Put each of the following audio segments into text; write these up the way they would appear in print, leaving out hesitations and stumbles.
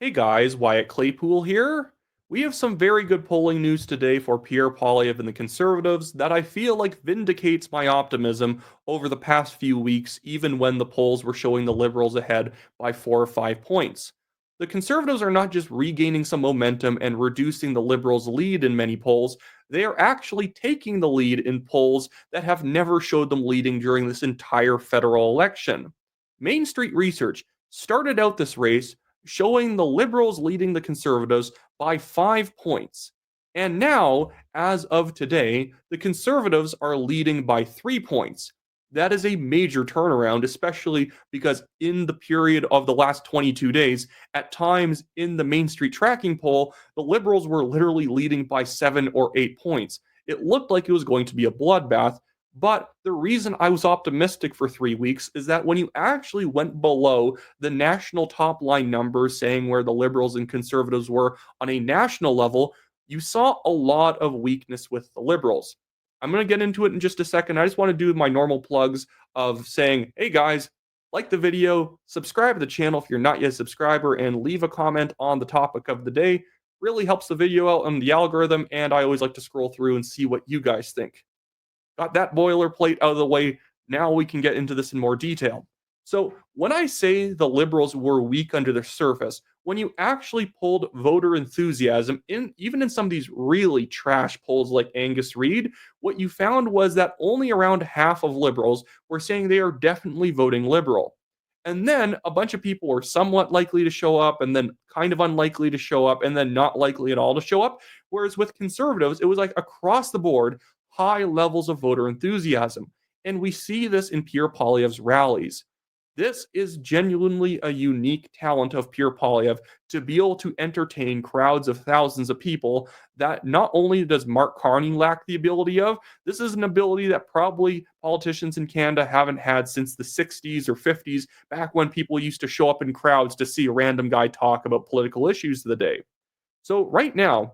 Hey guys, Wyatt Claypool here. We have some very good polling news today for Pierre Poilievre and the Conservatives that I feel like vindicates my optimism over the past few weeks, even when the polls were showing the Liberals ahead by 4 or 5 points. The Conservatives are not just regaining some momentum and reducing the Liberals' lead in many polls, they are actually taking the lead in polls that have never showed them leading during this entire federal election. Mainstreet Research started out this race showing the Liberals leading the Conservatives by 5 points. And now, as of today, the Conservatives are leading by 3 points. That is a major turnaround, especially because in the period of the last 22 days, at times in the Mainstreet tracking poll, the Liberals were literally leading by 7 or 8 points. It looked like it was going to be a bloodbath, but the reason I was optimistic for 3 weeks is that when you actually went below the national top line numbers saying where the Liberals and Conservatives were on a national level, you saw a lot of weakness with the Liberals. I'm going to get into it in just a second. I just want to do my normal plugs of saying, hey guys, like the video, subscribe to the channel if you're not yet a subscriber, and leave a comment on the topic of the day. Really helps the video out on the algorithm, and I always like to scroll through and see what you guys think. Got that boilerplate out of the way. Now we can get into this in more detail. So, when I say the Liberals were weak under the surface, when you actually pulled voter enthusiasm, in even in some of these really trash polls like Angus Reid, what you found was that only around half of Liberals were saying they are definitely voting Liberal. And then a bunch of people were somewhat likely to show up, and then kind of unlikely to show up, and then not likely at all to show up. Whereas with conservatives, it was like across the board, high levels of voter enthusiasm. And we see this in Pierre Poilievre's rallies. This is genuinely a unique talent of Pierre Poilievre to be able to entertain crowds of thousands of people that not only does Mark Carney lack the ability of, this is an ability that probably politicians in Canada haven't had since the 60s or 50s, back when people used to show up in crowds to see a random guy talk about political issues of the day. So right now,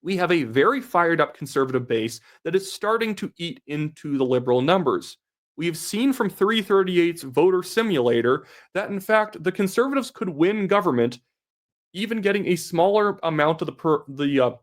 we have a very fired up conservative base that is starting to eat into the liberal numbers. We've seen from 338's voter simulator that, in fact, the conservatives could win government, even getting a smaller amount of the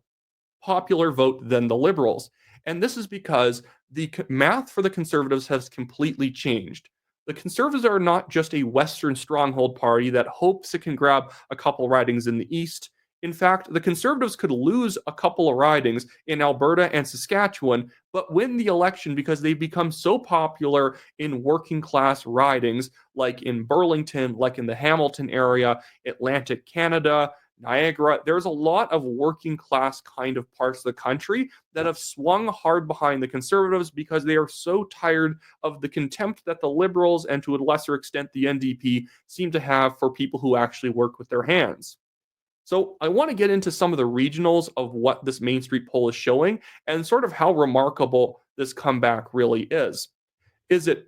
popular vote than the liberals. And this is because the math for the conservatives has completely changed. The conservatives are not just a Western stronghold party that hopes it can grab a couple ridings in the East. In fact, the Conservatives could lose a couple of ridings in Alberta and Saskatchewan, but win the election because they've become so popular in working class ridings, like in Burlington, like in the Hamilton area, Atlantic Canada, Niagara. There's a lot of working class kind of parts of the country that have swung hard behind the Conservatives because they are so tired of the contempt that the Liberals and to a lesser extent the NDP seem to have for people who actually work with their hands. So I want to get into some of the regionals of what this Mainstreet poll is showing and sort of how remarkable this comeback really is. Is it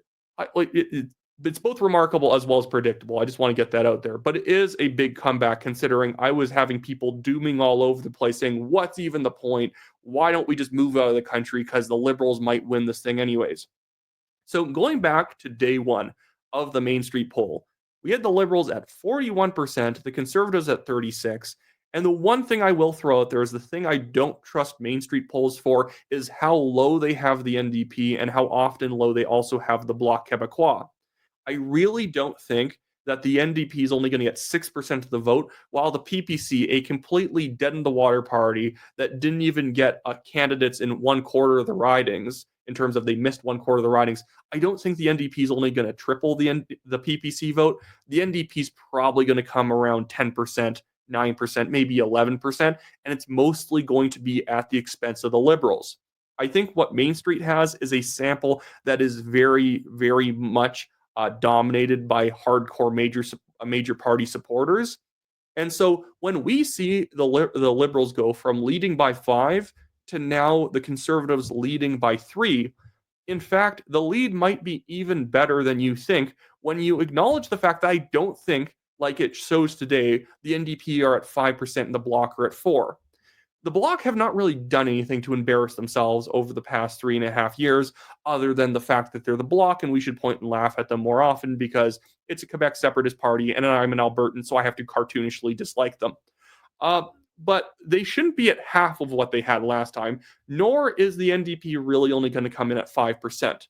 like it's both remarkable as well as predictable. I just want to get that out there. But it is a big comeback considering I was having people dooming all over the place saying, what's even the point? Why don't we just move out of the country? Because the liberals might win this thing anyways. So going back to day one of the Mainstreet poll, we had the Liberals at 41%, the Conservatives at 36. And the one thing I will throw out there is the thing I don't trust Mainstreet polls for is how low they have the NDP and how often low they also have the Bloc Québécois. I really don't think that the NDP is only going to get 6% of the vote, while the PPC, a completely dead in the water party that didn't even get candidates in 1/4 of the ridings, in terms of they missed 1/4 of the ridings, I don't think the NDP is only going to triple the PPC vote. The NDP is probably going to come around 10%, 9%, maybe 11%, and it's mostly going to be at the expense of the Liberals. I think what Mainstreet has is a sample that is very, very much dominated by hardcore major party supporters. And so when we see the liberals go from leading by 5 to now the conservatives leading by 3, in fact, the lead might be even better than you think when you acknowledge the fact that I don't think, like it shows today, the NDP are at 5% and the Bloc are at 4. The Bloc have not really done anything to embarrass themselves over the past 3.5 years, other than the fact that they're the Bloc and we should point and laugh at them more often because it's a Quebec separatist party and I'm an Albertan, so I have to cartoonishly dislike them. Uh, but they shouldn't be at half of what they had last time, nor is the NDP really only going to come in at 5%.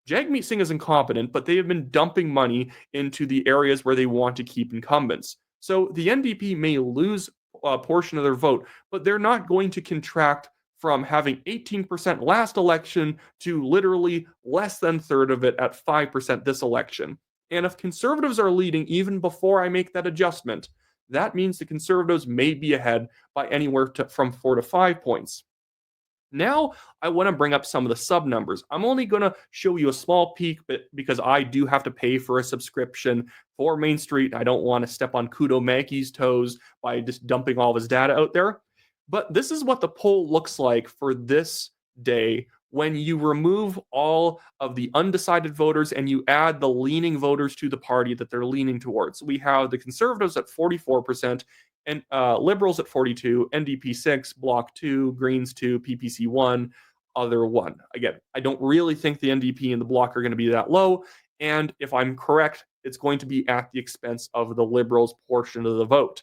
Jagmeet Singh is incompetent, but they have been dumping money into the areas where they want to keep incumbents. So the NDP may lose a portion of their vote, but they're not going to contract from having 18% last election to literally less than a third of it at 5% this election. And if conservatives are leading even before I make that adjustment, that means the conservatives may be ahead by from 4 to 5 points. Now, I want to bring up some of the sub numbers. I'm only going to show you a small peek because I do have to pay for a subscription for Mainstreet. I don't want to step on Kudo Mackey's toes by just dumping all of his data out there. But this is what the poll looks like for this day when you remove all of the undecided voters and you add the leaning voters to the party that they're leaning towards. We have the Conservatives at 44%, and Liberals at 42, NDP 6, Bloc 2, Greens 2, PPC 1, other 1. Again, I don't really think the NDP and the Bloc are going to be that low, and if I'm correct, it's going to be at the expense of the Liberals' portion of the vote.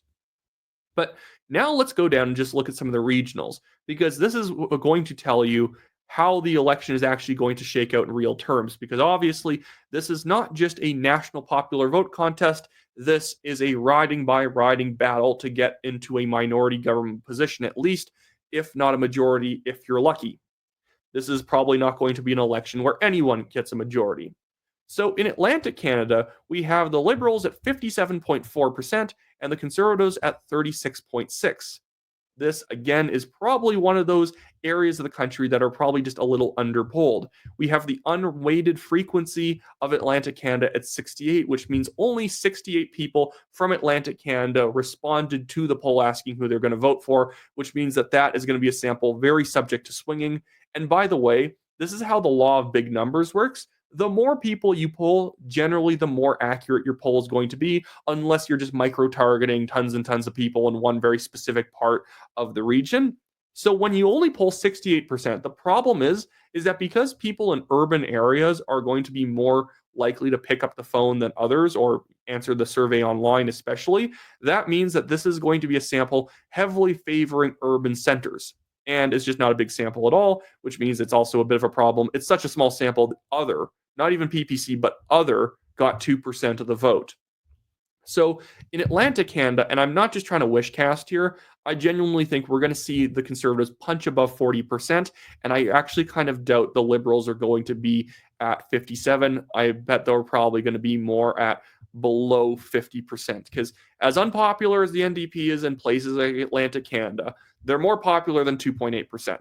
But now let's go down and just look at some of the regionals, because this is going to tell you how the election is actually going to shake out in real terms. Because obviously, this is not just a national popular vote contest. This is a riding by riding battle to get into a minority government position, at least, if not a majority, if you're lucky. This is probably not going to be an election where anyone gets a majority. So in Atlantic Canada, we have the Liberals at 57.4% and the Conservatives at 36.6%. This, again, is probably one of those areas of the country that are probably just a little underpolled. We have the unweighted frequency of Atlantic Canada at 68, which means only 68 people from Atlantic Canada responded to the poll asking who they're going to vote for, which means that that is going to be a sample very subject to swinging. And by the way, this is how the law of big numbers works. The more people you poll, generally, the more accurate your poll is going to be, unless you're just micro targeting tons and tons of people in one very specific part of the region. So when you only poll 68%, the problem is that because people in urban areas are going to be more likely to pick up the phone than others or answer the survey online especially, that means that this is going to be a sample heavily favoring urban centers. And it's just not a big sample at all, which means it's also a bit of a problem. It's such a small sample that other, not even PPC, but other got 2% of the vote. So in Atlantic Canada, and I'm not just trying to wish cast here, I genuinely think we're going to see the Conservatives punch above 40%, and I actually kind of doubt the Liberals are going to be at 57. I bet they're probably going to be more at below 50%, because as unpopular as the NDP is in places like Atlantic Canada, they're more popular than 2.8%.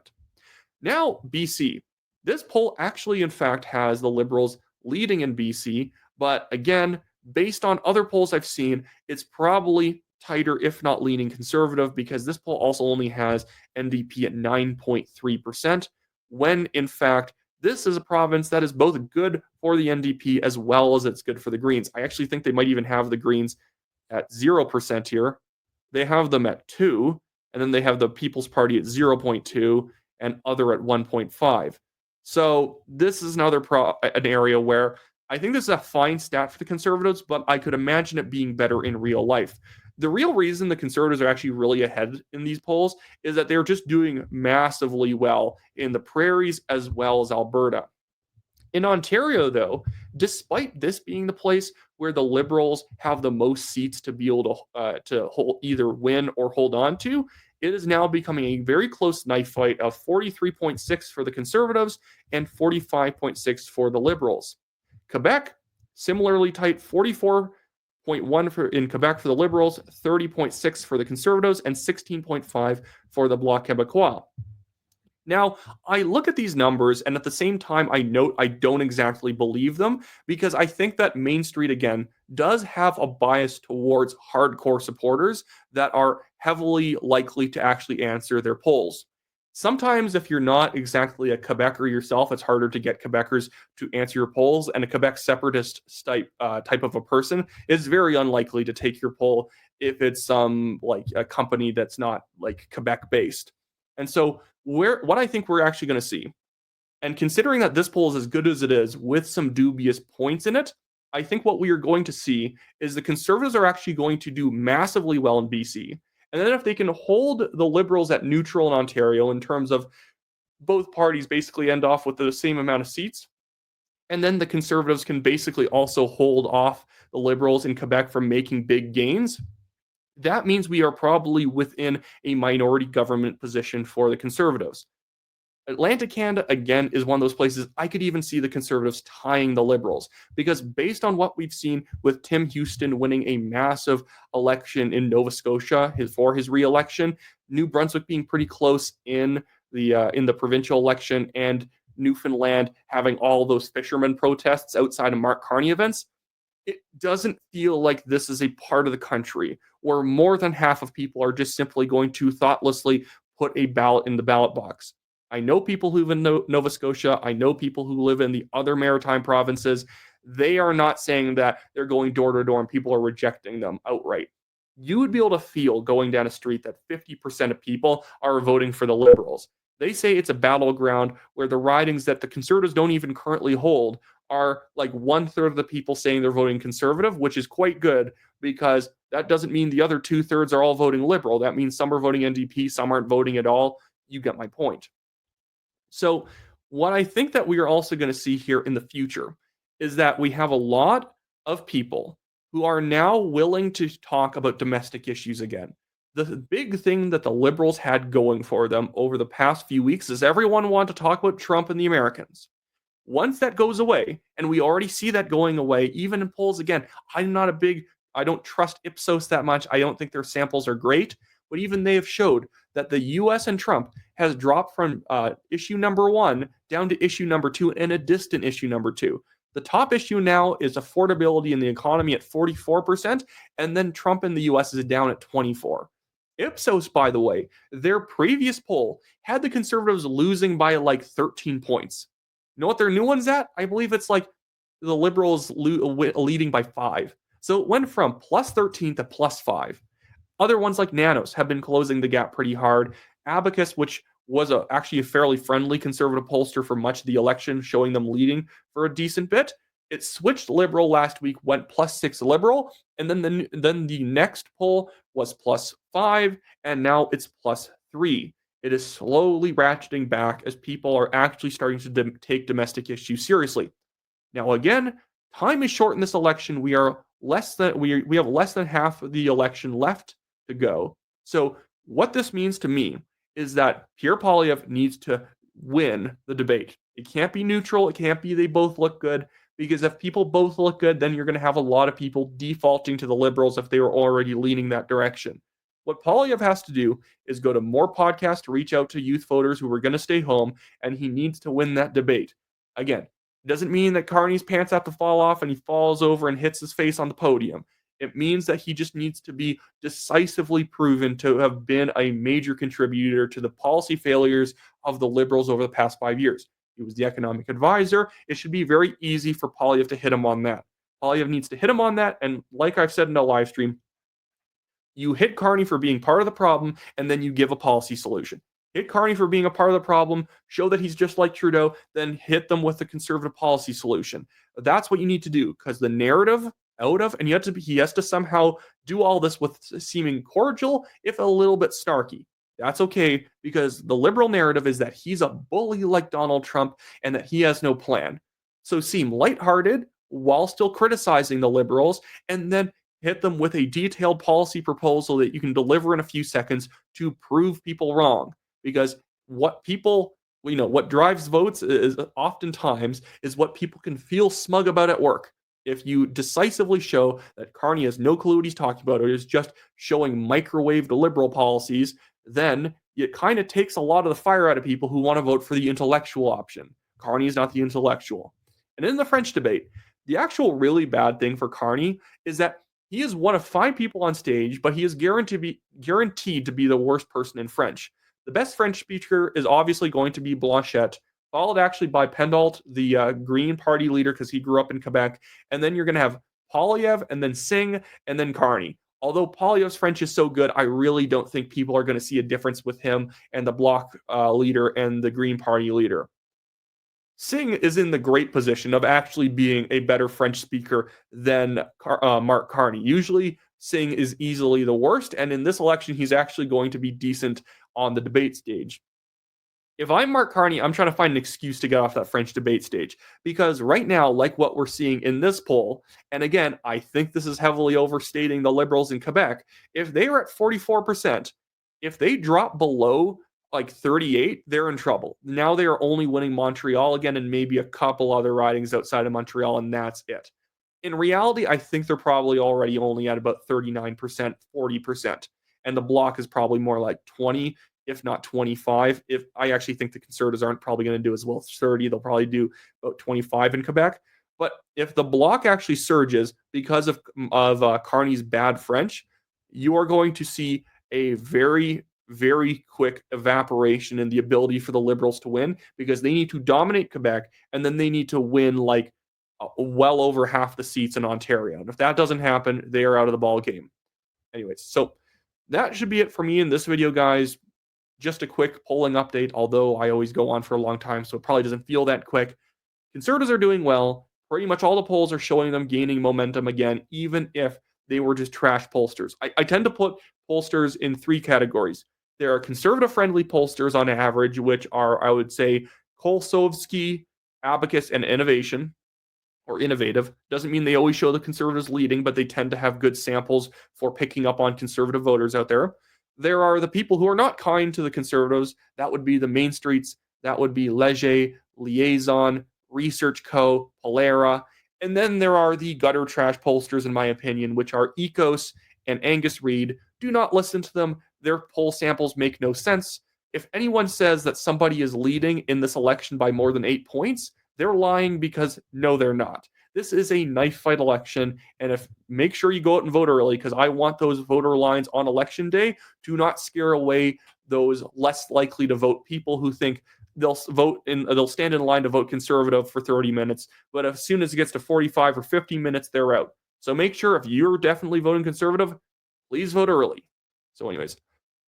Now, BC. This poll actually, in fact, has the Liberals leading in BC, but again, based on other polls I've seen, it's probably tighter, if not leaning conservative, because this poll also only has NDP at 9.3%, when in fact, this is a province that is both good for the NDP as well as it's good for the Greens. I actually think they might even have the Greens at 0% here. They have them at 2, and then they have the People's Party at 0.2 and other at 1.5. So this is an area where I think this is a fine stat for the Conservatives, but I could imagine it being better in real life. The real reason the Conservatives are actually really ahead in these polls is that they're just doing massively well in the prairies as well as Alberta. In Ontario, though, despite this being the place where the Liberals have the most seats to be able to either win or hold on to, it is now becoming a very close knife fight of 43.6 for the Conservatives and 45.6 for the Liberals. Quebec, similarly tight, 44.1 in Quebec for the Liberals, 30.6 for the Conservatives, and 16.5 for the Bloc Québécois. Now, I look at these numbers, and at the same time, I note I don't exactly believe them, because I think that Mainstreet, again, does have a bias towards hardcore supporters that are heavily likely to actually answer their polls. Sometimes, if you're not exactly a Quebecer yourself, it's harder to get Quebecers to answer your polls, and a Quebec separatist type of a person is very unlikely to take your poll if it's like a company that's not like Quebec based. And so, what I think we're actually going to see, and considering that this poll is as good as it is with some dubious points in it, I think what we are going to see is the Conservatives are actually going to do massively well in BC. And then if they can hold the Liberals at neutral in Ontario in terms of both parties basically end off with the same amount of seats, and then the Conservatives can basically also hold off the Liberals in Quebec from making big gains, that means we are probably within a minority government position for the Conservatives. Atlantic Canada, again, is one of those places I could even see the Conservatives tying the Liberals because based on what we've seen with Tim Houston winning a massive election in Nova Scotia for his re-election, New Brunswick being pretty close in the provincial election, and Newfoundland having all those fishermen protests outside of Mark Carney events, it doesn't feel like this is a part of the country where more than half of people are just simply going to thoughtlessly put a ballot in the ballot box. I know people who live in Nova Scotia. I know people who live in the other maritime provinces. They are not saying that they're going door to door and people are rejecting them outright. You would be able to feel going down a street that 50% of people are voting for the Liberals. They say it's a battleground where the ridings that the Conservatives don't even currently hold are like 1/3 of the people saying they're voting Conservative, which is quite good because that doesn't mean the other 2/3 are all voting Liberal. That means some are voting NDP, some aren't voting at all. You get my point. So, what I think that we are also going to see here in the future is that we have a lot of people who are now willing to talk about domestic issues again. The big thing that the Liberals had going for them over the past few weeks is everyone wanted to talk about Trump and the Americans. Once that goes away, and we already see that going away, even in polls again, I'm not a big, I don't trust Ipsos that much. I don't think their samples are great, but even they have showed that the US and Trump has dropped from issue number one down to issue number two and a distant issue number two. The top issue now is affordability in the economy at 44%, and then Trump in the US is down at 24%. Ipsos, by the way, their previous poll had the Conservatives losing by like 13 points. You know what their new one's at? I believe it's like the Liberals leading by 5. So it went from plus 13 to plus 5. Other ones like Nanos have been closing the gap pretty hard. Abacus, which was actually a fairly friendly conservative pollster for much of the election, showing them leading for a decent bit. It switched liberal last week, went plus 6 liberal, and then the next poll was plus 5, and now it's plus 3. It is slowly ratcheting back as people are actually starting to take domestic issues seriously. Now, again, time is short in this election. We have less than half of the election left to go. So, what this means to me is that Pierre Poilievre needs to win the debate. It can't be neutral. It can't be they both look good, because if people both look good, then you're going to have a lot of people defaulting to the Liberals if they were already leaning that direction. What Poilievre has to do is go to more podcasts to reach out to youth voters who are going to stay home, and he needs to win that debate. Again, it doesn't mean that Carney's pants have to fall off and he falls over and hits his face on the podium. It means that he just needs to be decisively proven to have been a major contributor to the policy failures of the Liberals over the past 5 years. He was the economic advisor. It should be very easy for Poilievre to hit him on that. Poilievre needs to hit him on that, and like I've said in a live stream, you hit Carney for being part of the problem, and then you give a policy solution. Hit Carney for being a part of the problem, show that he's just like Trudeau, then hit them with a conservative policy solution. That's what you need to do, because the narrative and he has to somehow do all this with seeming cordial, if a little bit snarky. That's okay, because the liberal narrative is that he's a bully like Donald Trump and that he has no plan. So seem lighthearted while still criticizing the liberals, and then hit them with a detailed policy proposal that you can deliver in a few seconds to prove people wrong. Because what drives votes is oftentimes is what people can feel smug about at work. If you decisively show that Carney has no clue what he's talking about or is just showing microwaved liberal policies, then it kind of takes a lot of the fire out of people who want to vote for the intellectual option. Carney is not the intellectual. And in the French debate, the actual really bad thing for Carney is that he is one of 5 people on stage, but he is guaranteed to be the worst person in French. The best French speaker is obviously going to be Blanchet, followed actually by Pendault, the Green Party leader, because he grew up in Quebec. And then you're going to have Poilievre, and then Singh, and then Carney. although Poilievre's French is so good, I really don't think people are going to see a difference with him and the Bloc leader and the Green Party leader. Singh is in the great position of actually being a better French speaker than Mark Carney. Usually, Singh is easily the worst, and in this election, he's actually going to be decent on the debate stage. If I'm Mark Carney, I'm trying to find an excuse to get off that French debate stage because right now, like what we're seeing in this poll, and again, I think this is heavily overstating the Liberals in Quebec. If they are at 44%, if they drop below like 38, they're in trouble. Now they are only winning Montreal again and maybe a couple other ridings outside of Montreal, and that's it. In reality, I think they're probably already only at about 39%, 40%. And the Bloc is probably more like 20, if not 25. If I actually think the Conservatives aren't probably going to do as well as 30, they'll probably do about 25 in Quebec. But if the Bloc actually surges because of Carney's bad French, you are going to see a very quick evaporation in the ability for the Liberals to win because they need to dominate Quebec and then they need to win like well over half the seats in Ontario. And if that doesn't happen, they are out of the ball game. Anyways, so that should be it for me in this video, guys. Just a quick polling update, although I always go on for a long time, so it probably doesn't feel that quick. Conservatives are doing well. Pretty much all the polls are showing them gaining momentum again, even if they were just trash pollsters. I tend to put pollsters in three categories. There are conservative-friendly pollsters on average, which are, I would say, Kolsovsky, Abacus, and Innovation or innovative. Doesn't mean they always show the conservatives leading, but they tend to have good samples for picking up on conservative voters out there. There are the people who are not kind to the conservatives. That would be the Mainstreets. That would be Leger, Liaison, Research Co., Polera. And then there are the gutter trash pollsters, in my opinion, which are Ecos and Angus Reid. Do not listen to them. Their poll samples make no sense. If anyone says that somebody is leading in this election by more than 8 points, they're lying because no, they're not. This is a knife fight election, and if make sure you go out and vote early because I want those voter lines on election day to not scare away those less likely to vote people who think they'll stand in line to vote conservative for 30 minutes, but as soon as it gets to 45 or 50 minutes, they're out. So make sure if you're definitely voting conservative, please vote early. So, anyways,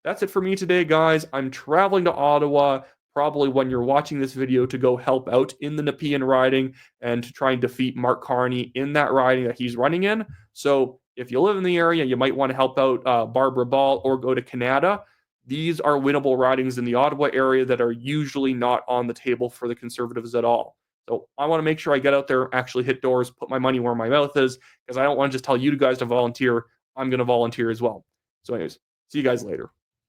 that's it for me today, guys. I'm traveling to Ottawa probably when you're watching this video to go help out in the Nepean riding and to try and defeat Mark Carney in that riding that he's running in. So if you live in the area, you might want to help out Barbara Ball or go to Canada. These are winnable ridings in the Ottawa area that are usually not on the table for the Conservatives at all. So I want to make sure I get out there, actually hit doors, put my money where my mouth is, because I don't want to just tell you guys to volunteer. I'm going to volunteer as well. So anyways, see you guys later.